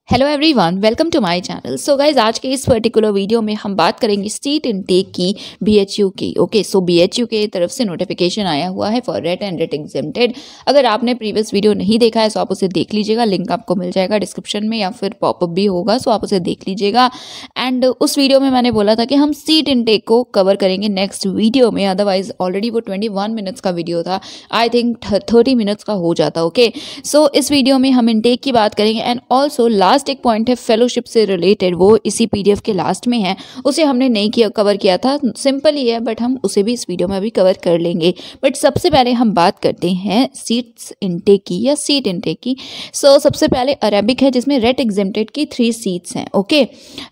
Hello everyone, welcome to my channel. So guys, आज के इस पर्टिकुलर वीडियो में हम बात करेंगे सीट इनटेक की बीएचयू की। ओके, सो बीएचयू के तरफ से नोटिफिकेशन आया हुआ है for RET and RET exempted. अगर आपने प्रीवियस वीडियो नहीं देखा है सो आप उसे देख लीजिएगा, लिंक आपको मिल जाएगा डिस्क्रिप्शन में या फिर पॉपअप भी होगा, सो आप उसे देख लीजिएगा। एंड उस वीडियो में मैंने बोला था कि हम सीट इनटेक को कवर करेंगे नेक्स्ट वीडियो में, अदरवाइज ऑलरेडी वो 21 मिनट्स का वीडियो था, आई थिंक 30 मिनट्स का हो जाता। ओके, सो इस वीडियो में हम इनटेक की बात करेंगे एंड ऑल्सो लास्ट एक पॉइंट है फेलोशिप से रिलेटेड, वो इसी पीडीएफ के लास्ट में है, उसे हमने नहीं किया कवर किया था, सिंपल ही है बट हम उसे भी इस वीडियो में अभी कवर कर लेंगे। बट सबसे पहले हम बात करते हैं सीट्स इनटेक की या सीट इनटेक की। सो सबसे पहले अरेबिक है जिसमें रेट एग्जेम्प्टेड की 3 सीट्स हैं। ओके,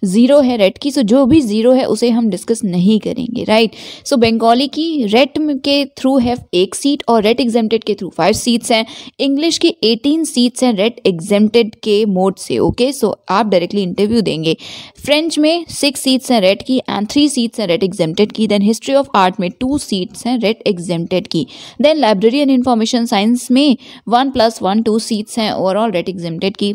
0 है रेट की, सो जो भी 0 है उसे हम डिस्कस नहीं करेंगे, राइट। सो बंगाली की रेट के थ्रू है 1 सीट और रेट एग्जेम्प्टेड के थ्रू 5 सीट्स हैं। इंग्लिश की 18 सीट्स हैं रेट एग्जेम्प्टेड के मोड से। ओके, सो आप डायरेक्टली इंटरव्यू देंगे। फ्रेंच में 6 सीट्स हैं रेट की एंड 3 सीट्स हैं रेट एग्जेम्प्टेड की। देन हिस्ट्री ऑफ आर्ट में 2 सीट्स हैं रेट एग्जेम्प्टेड की। Then library and information science में 1+1 2 सीट्स हैं ओवरऑल रेट एग्जेम्प्टेड की।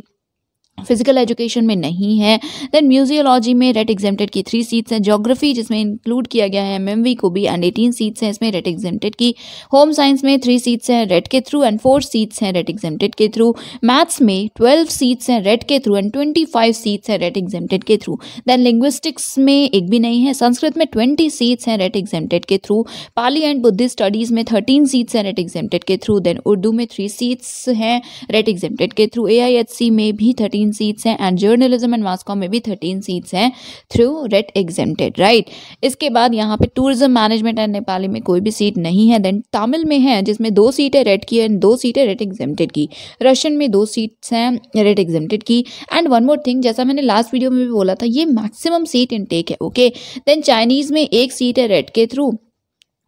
फिजिकल एजुकेशन में नहीं है। देन म्यूजियोलॉजी में रेट एग्जेम्प्टेड की 3 सीट्स हैं। ज्योग्राफी जिसमें इंक्लूड किया गया है एमएमवी को भी एंड 18 सीट्स हैं इसमें रेट एग्जेम्प्टेड की। होम साइंस में 3 सीट्स हैं रेट के थ्रू एंड 4 सीट्स हैं रेट एग्जेम्प्टेड के थ्रू। मैथ्स में 12 सीट्स हैं रेट के थ्रू एंड 25 सीट्स हैं रेट एग्जेम्प्टेड के थ्रू। देन लिंग्विस्टिक्स में एक भी नहीं है। संस्कृत में 20 सीट्स हैं रेट एग्जेम्प्टेड के through. Pali and Buddhist studies में 13 सीट्स हैं रेट एग्जेम्प्टेड के थ्रू। देन उर्दू में 3 सीट्स हैं रेट एग्जेम्प्टेड के थ्रू। एआईएचसी में भी 13 सीट्स हैं and journalism and mass com में भी 13 सीट्स हैं थ्रू रेट एग्जेम्प्टेड, राइट। इसके बाद यहाँ पे टूरिज्म मैनेजमेंट एंड नेपाली में कोई भी सीट नहीं है। देन तमिल में है जिसमें 2 सीटें रेट की एंड 2 सीटें रेट एग्जेम्प्टेड की। रशियन में 2 सीट्स हैं रेट एग्जेम्प्टेड की। एंड वन मोर थिंग, जैसा मैंने लास्ट वीडियो में भी बोला था, ये मैक्सिमम सीट इनटेक है। ओके, देन चाइनीज में 1 सीट है रेट के थ्रू।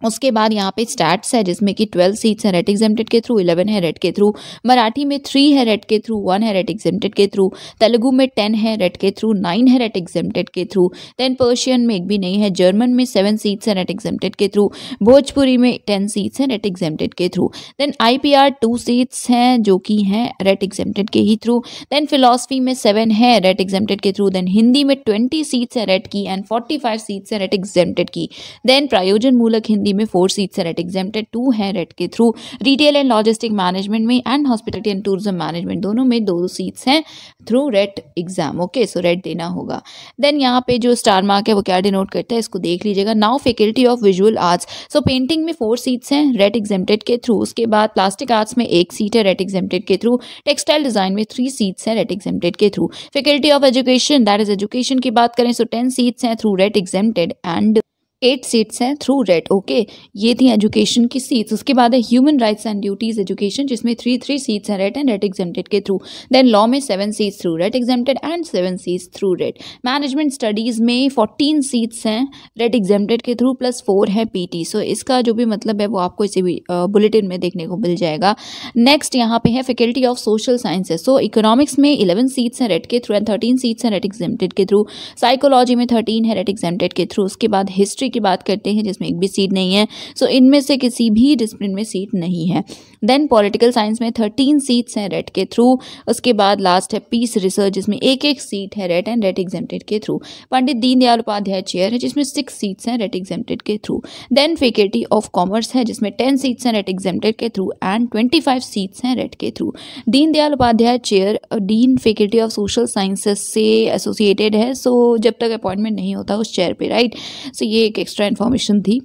उसके बाद यहाँ पे स्टैट्स है जिसमें कि 12 सीट्स हैं रेट एग्जेम्प्टेड के थ्रू, 11 है रेट के थ्रू। मराठी में 3 है रेट के थ्रू, 1 है रेट एग्जेम्प्टेड के थ्रू। तेलुगु में 10 है रेट के थ्रू, 9 है रेट एग्जेम्प्टेड के थ्रू। देन पर्शियन में एक भी नहीं है। जर्मन में 7 सीट्स हैं रेट एग्जेम्प्टेड के थ्रू। भोजपुरी में 10 सीट्स हैं रेट एग्जेम्प्टेड के थ्रू। देन आईपीआर 2 सीट्स हैं जो कि हैं रेट एग्जेम्प्टेड के ही थ्रू। देन फिलॉसफी में 7 है रेट एग्जेम्प्टेड के थ्रू। देन हिंदी में 20 सीट्स है रेट की एंड 45 सीट्स है रेट एग्जेम्प्टेड की। देन प्रयोजन मूलक हिंदी में 4 सीट्स है रेट एग्जेम्प्टेड, 2 है रेट के through. Retail and logistic management में and hospitality and tourism management दोनों में 2 सीट्स हैं through RET exam. Okay, so RET देना होगा। देन यहाँ पे जो स्टार मार्क है वो क्या डिनोट करता है इसको देख लीजिएगा। Now faculty of visual arts, so painting में 4 सीट्स हैं रेट एग्जेम्प्टेड के थ्रू। उसके बाद प्लास्टिक आर्ट्स में 1 सीट है रेट एग्जेम्प्टेड के थ्रू। टेक्सटाइल डिजाइन में 3 सीट्स हैं रेट एग्जेम्प्टेड के through. Faculty of education, that is education की बात करें सो 10 सीट्स हैं through rate exempted and 8 seats हैं थ्रू रेट। ओके, ये थी एजुकेशन की सीट्स। उसके बाद है human rights and duties education जिसमें 3 सीट्स हैं रेट एंड रेट एग्जेम्प्टेड के थ्रू। देन लॉ में 7 seats through rate exempted and 7 seats through rate. Management studies में 14 सीट्स हैं रेट एग्जेम्प्टेड के थ्रू प्लस 4 है पीटी। सो इसका जो भी मतलब है वो आपको इसी बुलेटिन में देखने को मिल जाएगा। नेक्स्ट यहाँ पे है faculty of social sciences, so economics में 11 सीट्स हैं रेट के थ्रू एंड 13 सीट्स हैं रेट एग्जेम्प्टेड के थ्रू। साइकोलॉजी में 13 है रेट एग्जेम्प्टेड के थ्रू। उसके बाद हिस्ट्री की बात करते हैं जिसमें एक भी सीट नहीं है, सो इनमें से किसी भी डिसिप्लिन में सीट नहीं है। देन पॉलिटिकल साइंस में 13 सीट्स हैं रेट के थ्रू। उसके बाद लास्ट है पीस रिसर्च जिसमें 1 सीट है रेट एंड रेट एग्जेम्प्टेड के थ्रू। पंडित दीनदयाल उपाध्याय चेयर है जिसमें 6 सीट्स हैं रेट एग्जेम्प्टेड के through. Then faculty of commerce है जिसमें 10 सीट्स हैं रेट एग्जेम्प्टेड के थ्रू एंड 25 सीट्स हैं रेट के through. Deendayal Upadhyay chair dean faculty of social sciences से एसोसिएटेड है, सो जब तक अपॉइंटमेंट नहीं होता उस चेयर पे, राइट। सो ये एक एक्स्ट्रा इन्फॉर्मेशन थी।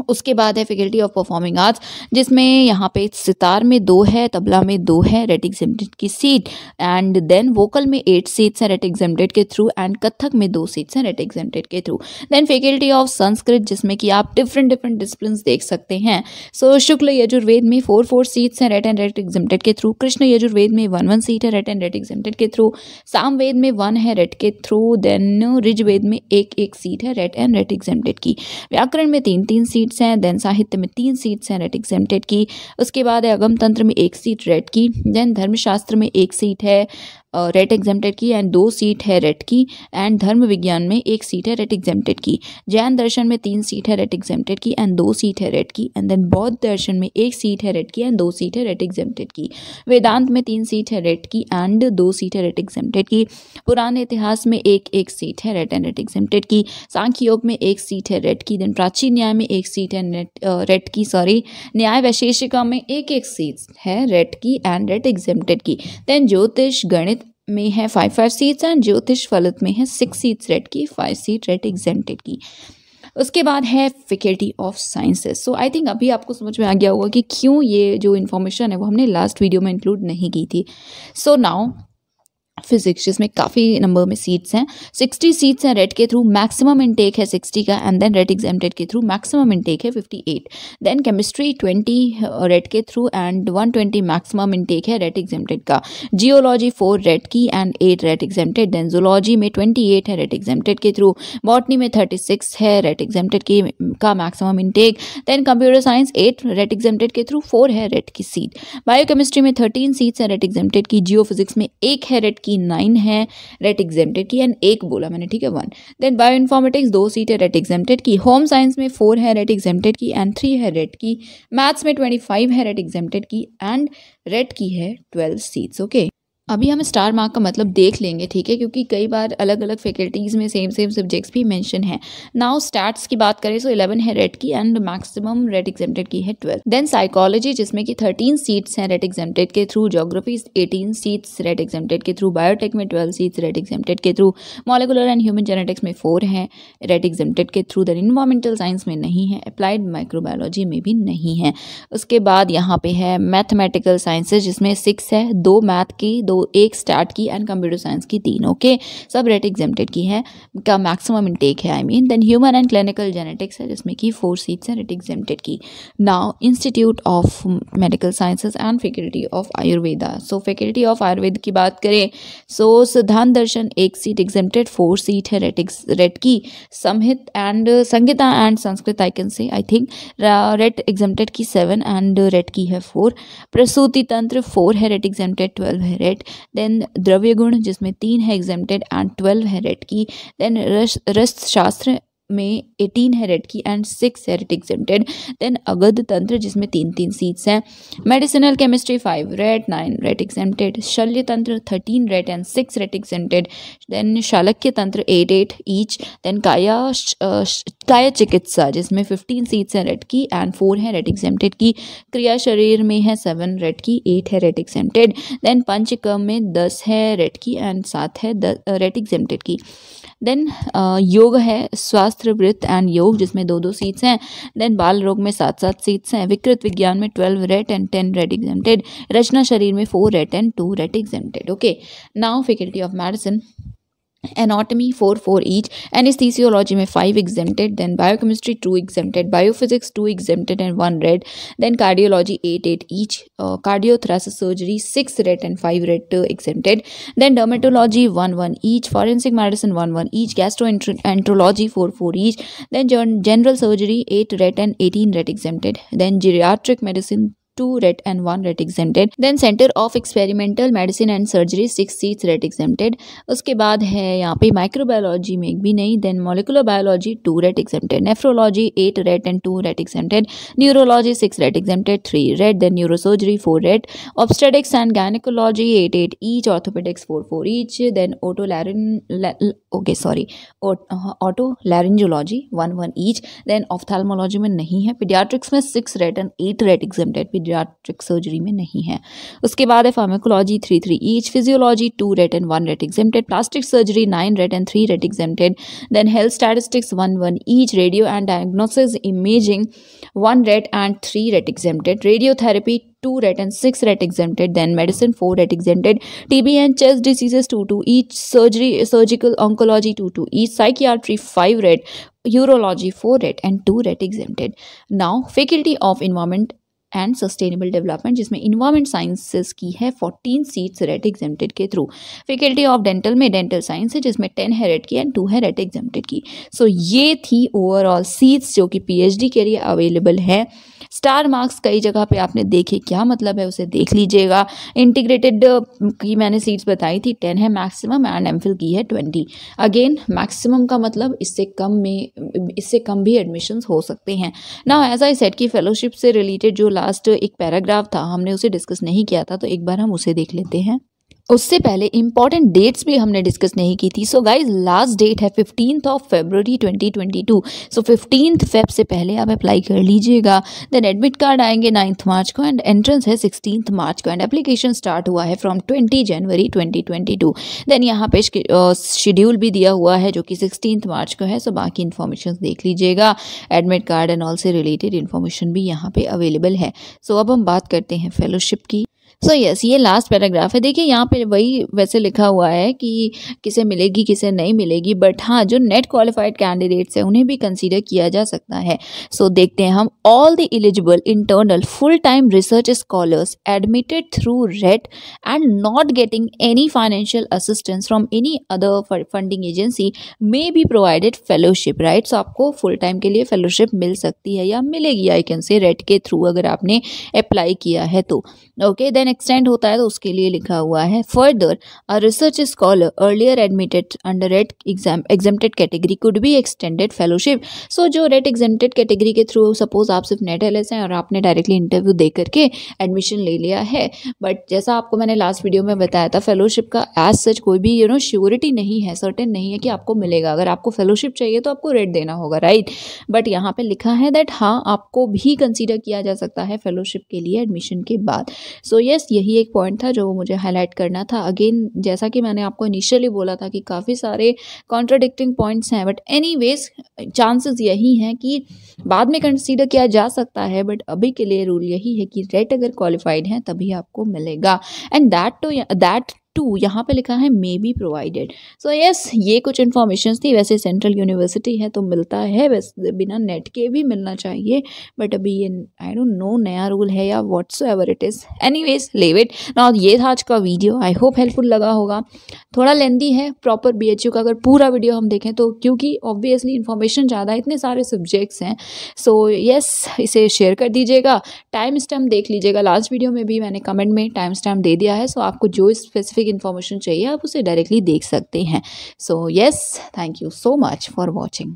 उसके बाद है फैकल्टी ऑफ परफॉर्मिंग आर्ट्स जिसमें यहाँ पे सितार में 2 है, तबला में 2 है रेट एग्जेम्प्टेड की सीट। एंड देन वोकल में 8 सीट्स हैं रेट एग्जेम्प्टेड के थ्रू एंड कथक में 2 सीट्स हैं रेट एग्जेम्प्टेड के through. Then faculty of Sanskrit जिसमें कि आप डिफरेंट डिसिप्लिन देख सकते हैं। सो शुक्ल यजुर्वेद में 4 सीट्स हैं रेट एंड रेट एग्जेम्प्टेड के थ्रू। कृष्ण यजुर्वेद में 1 सीट है रेट एंड रेट एग्जेम्प्टेड के थ्रू। सामवेद में 1 है रेट के थ्रू। देन ऋग्वेद में 1 सीट है रेट एंड रेट एग्जेम्प्टेड की। व्याकरण में 3 सीट्स हैं। देन साहित्य में 3 सीट्स हैं रेट एग्जेम्प्टेड की। उसके बाद है अगम तंत्र में 1 सीट रेट की। देन धर्मशास्त्र में 1 सीट है। रेट एग्जेम्प्टेड की एंड 2 सीट है रेट की, एंड धर्म विज्ञान में 1 सीट है रेट एग्जेम्प्टेड की। जैन दर्शन में 3 सीट है रेट एग्जेम्प्टेड की एंड 2 सीट है रेट की, एंड देन बौद्ध दर्शन में 1 सीट है रेट की एंड 2 सीट है रेट एग्जेम्प्टेड की। वेदांत में 3 सीट है रेट की एंड 2 सीट है रेट एग्जेम्प्टेड की। पुराने इतिहास में 1 सीट है रेट एंड रेट एग्जेम्प्टेड की। सांख्य योग में 1 सीट है रेट की। देन प्राचीन न्याय में 1 सीट है रेट की, न्याय वैशेषिका में 1 सीट है रेट की एंड रेट एग्जेम्प्टेड की। देन ज्योतिष गणित में है 5 सीट्स एंड ज्योतिष फलित में है 6 सीट्स रेट की, 5 सीट रेट एग्जेम्प्टेड की। उसके बाद है faculty of sciences. So I think अभी आपको समझ में आ गया होगा कि क्यों ये जो इन्फॉर्मेशन है वो हमने लास्ट वीडियो में इंक्लूड नहीं की थी। सो नाउ फिजिक्स, जिसमें काफ़ी नंबर में सीट्स हैं, 60 सीट्स हैं रेट के थ्रू, मैक्सिमम इनटेक है 60 का, एंड देन रेट एग्जेम्प्टेड के थ्रू मैक्सिमम इनटेक है 58। देन केमिस्ट्री 20 रेट के थ्रू एंड 120 मैक्सिमम इनटेक है रेट एग्जेम्प्टेड का। जियोलॉजी 4 रेट की and 8 RET exempted. Then zoology में 28 है रेट एग्जेम्प्टेड के थ्रू। बॉटनी में 36 है रेट एग्जेम्प्टेड की का maximum intake. Then computer science 8 RET exempted के थ्रू, 4 है रेट की सीट। बायोकेमिस्ट्री में 13 सीट्स है रेट एग्जेम्प्टेड की। जियोफिजिक्स में 1 है रेट की, 9 है रेट एग्जेम्प्टेड की एंड 1 बोला मैंने, ठीक है, 1। देन बायो इन्फॉर्मेटिक्स 2 सीट है रेट एग्जेम्प्टेड की। होम साइंस में 4 है रेट एग्जेम्प्टेड की एंड 3 है रेट की। मैथ्स में 25 है रेट एग्जेम्प्टेड की एंड रेट की है 12 सीट्स। ओके, अभी हम स्टार मार्क का मतलब देख लेंगे, ठीक है, क्योंकि कई बार अलग अलग फैकल्टीज़ में सेम सब्जेक्ट्स भी मेंशन है। नाउ स्टैट्स की बात करें तो 11 है रेट की एंड मैक्सिमम रेट एग्जेम्प्टेड की है 12। देन साइकोलॉजी, जिसमें कि 13 सीट्स हैं रेट एग्जेम्प्टेड के through. Geography 18 seats rate exempted के थ्रू। बायोटेक में 12 सीट्स रेट एग्जेम्प्टेड के through. Molecular and human genetics में 4 हैं रेट एग्जेम्प्टेड के थ्रू। देन इन्वायरमेंटल साइंस में नहीं है, अप्लाइड माइक्रोबायोलॉजी में भी नहीं है। उसके बाद यहाँ पे है मैथमेटिकल साइंसेज, जिसमें 6 है, 2 मैथ की, 1 स्टैट की एंड कंप्यूटर साइंस की 3। ओके, सब रेट एग्जेम्प्टेड की है, का मैक्सिमम इनटेक है, I mean. Then human and clinical genetics है, जिसमें कि 4 सीट्स हैं रेट एग्जेम्प्टेड की। Now institute of medical sciences and faculty of Ayurveda. So faculty of Ayurveda की बात करें so Siddhant Darshan 1 seat exempted, 4 seat है रेट की। Samhita and Sanskrit I can say, I think rate exempted की 7 एंड रेट की है 4। प्रसूति तंत्र 4 है रेट एग्जेम्प्टेड, 12 है रेट। देन द्रव्य गुण, जिसमें 3 है एग्जेम्प्टेड एंड 12 है रेट की। देन रस शास्त्र में 18 है रेट की एंड 6 है रेट एग्जेम्प्टेड। देन अगध तंत्र, जिसमें 3 सीट्स हैं। Medicinal chemistry 5 RET, 9 RET exempted. Shalya Tantra 13 RET and 6 RET exempted. Then Shalakya Tantra 8 each. Then काया चिकित्सा, जिसमें 15 सीट्स हैं रेट की एंड 4 है रेट एग्जेम्प्टेड की। क्रिया शरीर में है 7 रेट की, 8 है रेट एग्जेम्प्टेड। देन पंचकर्म में 10 है रेट की एंड 7 है रेट एग्जेम्प्टेड की। देन योग है, स्वास्थ्य वृत्त एंड योग, जिसमें 2 सीट्स हैं। देन बाल रोग में 7 सीट्स हैं। विकृत विज्ञान में 12 रेट एंड 10 रेट एग्जेम्प्टेड। रचना शरीर में 4 rate and 2 rate exempted. Okay, now faculty of medicine, anatomy 4 each, anesthesiology में 5 exempted, then biochemistry 2 exempted, biophysics 2 exempted and 1 red, then cardiology 8 each, cardiothoracic surgery 6 red and 5 red exempted, then dermatology 1 each, forensic medicine 1 each, gastroenterology 4 each, then general surgery 8 red and 18 red exempted, then geriatric medicine 2 red and 1 red exempted, then center of experimental medicine and surgery 6 seats red exempted। उसके बाद है यहाँ पे microbiology में एक भी नहीं। Then molecular biology 2 red exempted, nephrology 8 red and 2 red exempted, neurology 6 red exempted, 3 red, then neurosurgery 4 red, obstetrics and gynecology 8 each, orthopedics 4 each, then otolaryngology 1 each, then ophthalmology में नहीं है। pediatrics में 6 red and 8 red exempted, pediatric surgery में नहीं है। उसके बाद है pharmacology 3 each, physiology 2 red and 1 red exempted, plastic surgery 9 red and 3 red exempted, then health statistics 1 each, radio and diagnosis imaging 1 red and 3 red exempted, radiotherapy 2 red and 6 red exempted, then medicine 4 red exempted, TB and chest diseases 2 each, surgical oncology 2 each, psychiatry 5 red, urology 4 red and 2 red exempted। Now faculty of environment and sustainable development, जिसमें environment sciences की है 14 seats rate exempted के through. Faculty of dental में dental science है, जिसमें 10 है RET की and 2 है रेट एग्जेम्प्टेड की। सो ये थी ओवरऑल सीट्स जो कि पीएचडी के लिए अवेलेबल है स्टार मार्क्स कई जगह पे आपने देखे, क्या मतलब है उसे देख लीजिएगा। इंटीग्रेटेड की मैंने सीट्स बताई थी 10 है मैक्सिमम एंड एमफिल की है 20। अगेन मैक्सिमम का मतलब इससे कम भी एडमिशन्स हो सकते हैं ना। एज आई सेड कि फेलोशिप से रिलेटेड जो लास्ट एक पैराग्राफ था हमने उसे डिस्कस नहीं किया था, तो एक बार हम उसे देख लेते हैं। उससे पहले इंपॉर्टेंट डेट्स भी हमने डिस्कस नहीं की थी। सो गाइज लास्ट डेट है 15th of February 2022। So 15th Feb से पहले आप अप्लाई कर लीजिएगा। देन एडमिट कार्ड आएंगे 9th मार्च को एंड एंट्रेंस है 16th मार्च को एंड एप्लीकेशन स्टार्ट हुआ है फ्रॉम 20 जनवरी 2022। देन यहाँ पे शेड्यूल भी दिया हुआ है जो कि 16th मार्च को है। सो बाकी इन्फॉर्मेशन देख लीजिएगा। एडमिट कार्ड एंड ऑल से रिलेटेड इन्फॉर्मेशन भी यहाँ पे अवेलेबल है। सो अब हम बात करते हैं फेलोशिप की। सो यस, ये लास्ट पैराग्राफ है। देखिए यहाँ पे वही वैसे लिखा हुआ है कि किसे मिलेगी किसे नहीं मिलेगी, बट हाँ जो नेट क्वालिफाइड कैंडिडेट्स हैं उन्हें भी कंसीडर किया जा सकता है। सो देखते हैं हम। All the eligible internal full time research scholars admitted through RET and not getting any financial assistance from any other funding agency may be provided fellowship, right. So आपको फुल टाइम के लिए फेलोशिप मिल सकती है या मिलेगी, आई can से, rate के through अगर आपने अप्लाई किया है तो। ओके, देन एक्सटेंड होता है तो उसके लिए लिखा हुआ है further a research scholar earlier admitted under RET exempted category could be extended fellowship. So जो रेट एग्जेम्प्टेड कैटेगरी के थ्रू सपोज आप सिर्फ नेट एलएस हैं और आपने डायरेक्टली इंटरव्यू दे करके एडमिशन ले लिया है, बट जैसा आपको मैंने लास्ट वीडियो में बताया था फेलोशिप का एज सच कोई भी श्योरिटी नहीं है, सर्टेन नहीं है कि आपको मिलेगा। अगर आपको फेलोशिप चाहिए तो आपको रेट देना होगा, राइट। बट यहाँ पे लिखा है दैट हाँ आपको भी कंसीडर किया जा सकता है फेलोशिप के लिए एडमिशन के बाद। सो यस, यही एक पॉइंट था जो मुझे हाईलाइट करना था। अगेन जैसा कि मैंने आपको इनिशियली बोला था कि काफ़ी सारे कॉन्ट्राडिक्टिंग पॉइंट्स हैं, बट एनीवेज चांसेस यही हैं कि बाद में कंसीडर किया जा सकता है, बट अभी के लिए रूल यही है कि रेट अगर क्वालिफाइड है तभी आपको मिलेगा। एंड दैट टू यहाँ पे लिखा है मे बी प्रोवाइडेड। सो यस, ये कुछ इन्फॉर्मेशन थी। वैसे सेंट्रल यूनिवर्सिटी है तो मिलता है, वैसे बिना नेट के भी मिलना चाहिए, बट अभी ये आई डोंट नो नया रूल है या whatsoever it is. Anyways leave it now. ये था आज का वीडियो, आई होप हेल्पफुल लगा होगा। थोड़ा लेंदी है प्रॉपर BHU का अगर पूरा वीडियो हम देखें तो, क्योंकि ऑब्वियसली इन्फॉर्मेशन ज़्यादा है, इतने सारे सब्जेक्ट्स हैं। सो यस, इसे शेयर कर दीजिएगा। टाइम स्टैम्प देख लीजिएगा, लास्ट वीडियो में भी मैंने कमेंट में टाइम स्टैम्प दे दिया है। सो आपको जो स्पेसिफिक इन्फॉर्मेशन चाहिए आप उसे डायरेक्टली देख सकते हैं। So yes, thank you so much for watching.